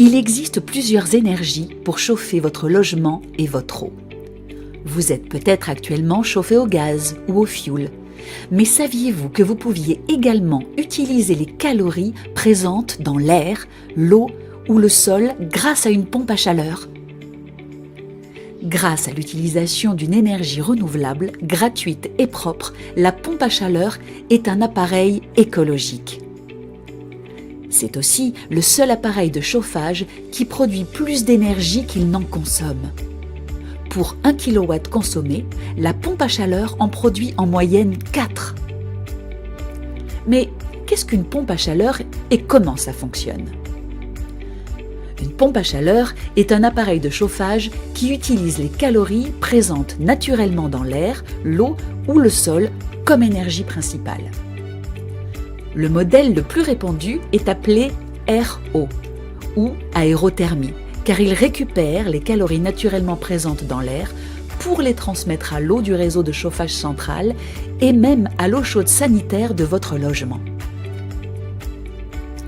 Il existe plusieurs énergies pour chauffer votre logement et votre eau. Vous êtes peut-être actuellement chauffé au gaz ou au fioul, mais saviez-vous que vous pouviez également utiliser les calories présentes dans l'air, l'eau ou le sol grâce à une pompe à chaleur ? Grâce à l'utilisation d'une énergie renouvelable, gratuite et propre, la pompe à chaleur est un appareil écologique. C'est aussi le seul appareil de chauffage qui produit plus d'énergie qu'il n'en consomme. Pour 1 kW consommé, la pompe à chaleur en produit en moyenne 4. Mais qu'est-ce qu'une pompe à chaleur et comment ça fonctionne ? Une pompe à chaleur est un appareil de chauffage qui utilise les calories présentes naturellement dans l'air, l'eau ou le sol comme énergie principale. Le modèle le plus répandu est appelé RO ou aérothermie, car il récupère les calories naturellement présentes dans l'air pour les transmettre à l'eau du réseau de chauffage central et même à l'eau chaude sanitaire de votre logement.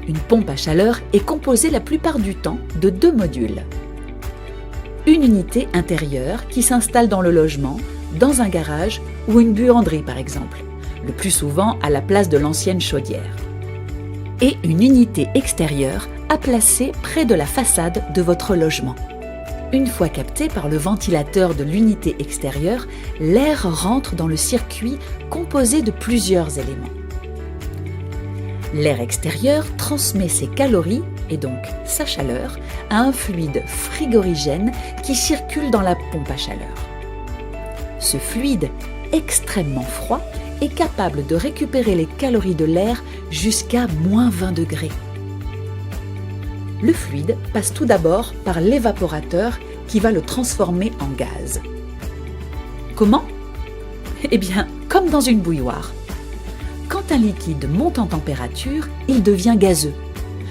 Une pompe à chaleur est composée la plupart du temps de 2 modules. Une unité intérieure qui s'installe dans le logement, dans un garage ou une buanderie par exemple, le plus souvent à la place de l'ancienne chaudière. Et une unité extérieure à placer près de la façade de votre logement. Une fois capté par le ventilateur de l'unité extérieure, l'air rentre dans le circuit composé de plusieurs éléments. L'air extérieur transmet ses calories, et donc sa chaleur, à un fluide frigorigène qui circule dans la pompe à chaleur. Ce fluide, extrêmement froid, est capable de récupérer les calories de l'air jusqu'à moins 20 degrés. Le fluide passe tout d'abord par l'évaporateur qui va le transformer en gaz. Comment ? Eh bien, comme dans une bouilloire. Quand un liquide monte en température, il devient gazeux.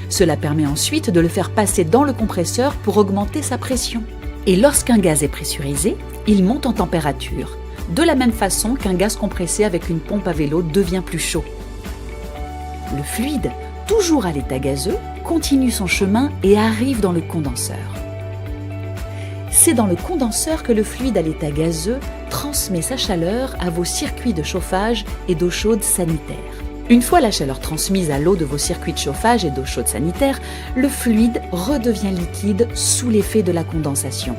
Cela permet ensuite de le faire passer dans le compresseur pour augmenter sa pression. Et lorsqu'un gaz est pressurisé, il monte en température, de la même façon qu'un gaz compressé avec une pompe à vélo devient plus chaud. Le fluide, toujours à l'état gazeux, continue son chemin et arrive dans le condenseur. C'est dans le condenseur que le fluide à l'état gazeux transmet sa chaleur à vos circuits de chauffage et d'eau chaude sanitaire. Une fois la chaleur transmise à l'eau de vos circuits de chauffage et d'eau chaude sanitaire, le fluide redevient liquide sous l'effet de la condensation.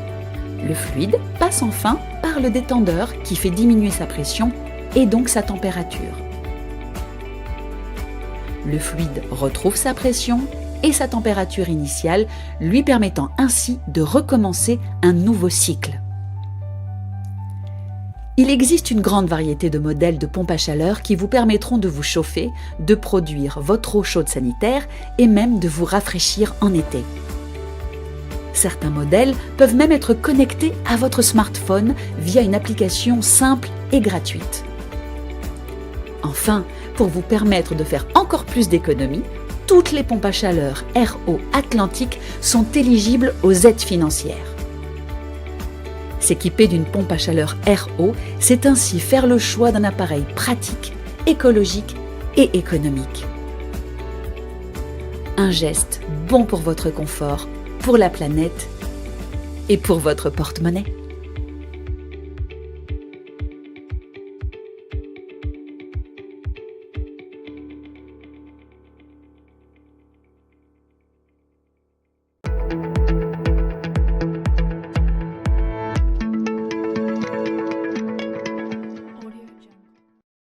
Le fluide passe enfin par le détendeur qui fait diminuer sa pression et donc sa température. Le fluide retrouve sa pression et sa température initiale, lui permettant ainsi de recommencer un nouveau cycle. Il existe une grande variété de modèles de pompes à chaleur qui vous permettront de vous chauffer, de produire votre eau chaude sanitaire et même de vous rafraîchir en été. Certains modèles peuvent même être connectés à votre smartphone via une application simple et gratuite. Enfin, pour vous permettre de faire encore plus d'économies, toutes les pompes à chaleur RO Atlantique sont éligibles aux aides financières. S'équiper d'une pompe à chaleur RO, c'est ainsi faire le choix d'un appareil pratique, écologique et économique. Un geste bon pour votre confort, pour la planète et pour votre porte-monnaie.